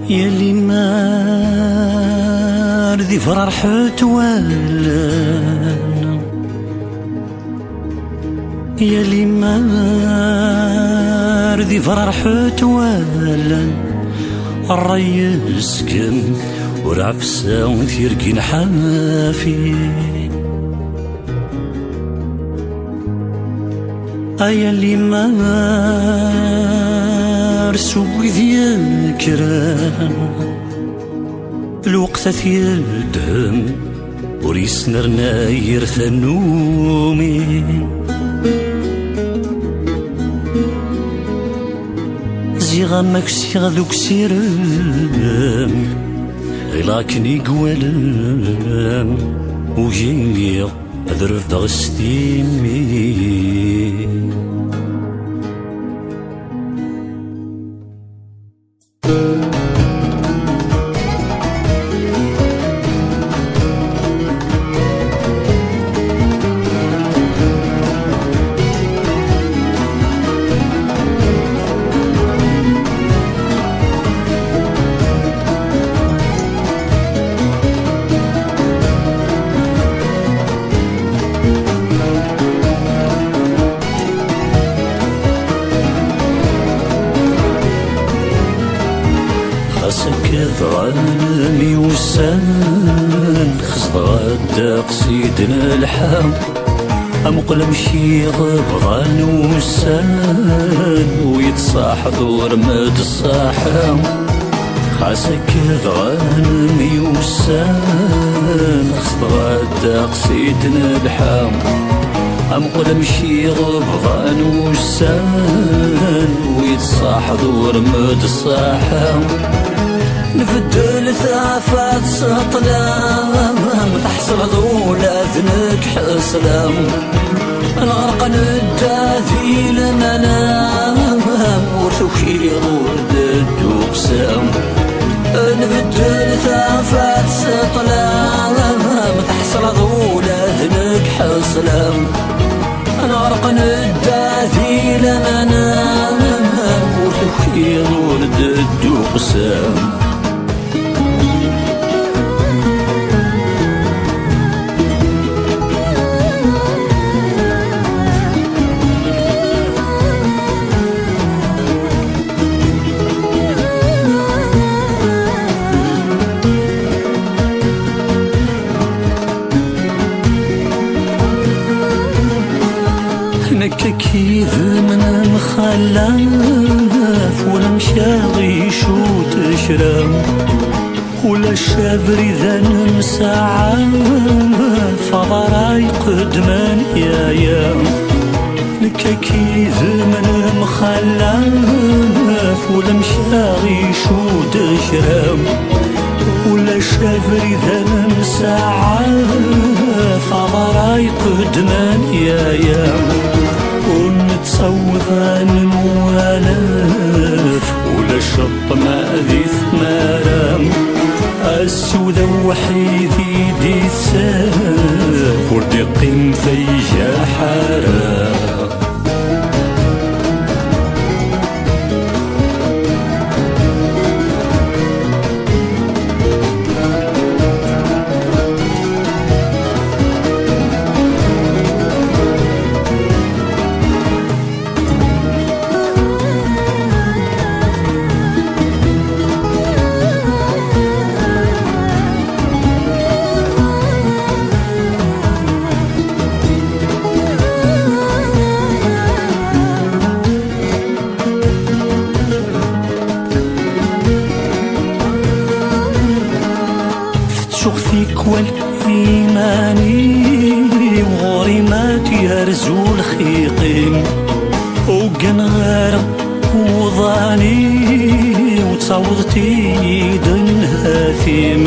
يلي ما ذي فرحت والان، يلي ما ذي فرحت والان، الري يسكن ورعفسا وثيركين حافي. يلي ما رسوي ذيكران، الوقت ثيالدهم وريسنرنا يرثنومي. زيغا ماكسيغ ذوك سيرام غلاكني قوالام، وجيني أذرف دغستيمي. خسكت غنمي وسان، خصد قصيدنا الحام، أمقلم شي غبغان وسان، ويتصاحب ورمد الصاحام. خسكت غنمي وسان، خصد قصيدنا الحام، أمقلم شي غبغان وسان، ويتصاحب ورمد الصاحام. نفدل ثافات سطلام، تحصل ذولا ذنك حسلام، نغرق نداذي المنام، وشوكي ورد الدوقسام. نفدل ثافات سطلام، تحصل ذولا ذنك حسلام، نغرق نداذي المنام، وشوكي ورد الدوقسام. كيف من مخلف، ولا مشاغي شو تشرم، ولا الشابر إذا مساعة فضراي قدمان يا لك. كيف من مخلف، ولا مشاغي شو تشرم، ولا الشابر إذا مساعة فضراي قدمان يا ونتصوف عن الموالف، ولا الشط ما ذي ثمارم، السودا وحيدي دي تساف، وردي قيم فيجا حرام. فيك والإيماني، وغريمات يرزو الخيقين، وقنغار وضاني، وتصوضتي دن هاثيم.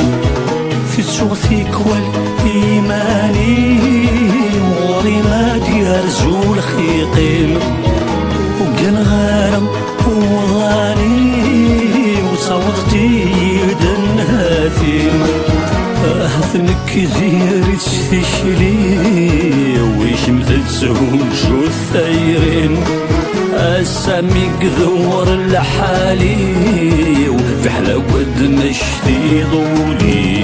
في فيك والإيماني، وغريمات يرزو الخيقين، وقنغار وضاني، وتصوضتي دن هاثيم. أهثنك ذيرت تشلي، ويش مثل سهوج الثيرين، السامي قذور لحالي، وفي حل لود مشتي ضولين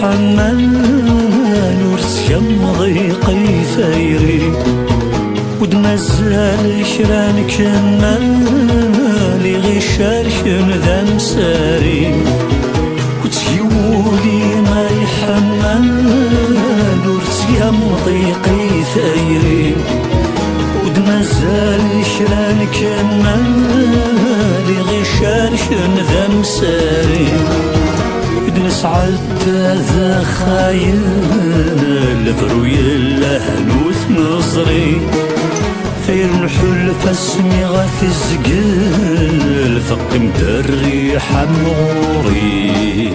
حنان ورسيم ضيقي ثيري ود مازال شران كمالي غي شارشن ذا مساري وتسيولي ما يحنان ورسيم ضيقي ثيري ود مازال شران كمالي غي شارشن ذا مساري نسعد ذا خايل الفروي اللهنوث نصري ثير نحل فاسمي غاث الزقل ثقم الريح مغوري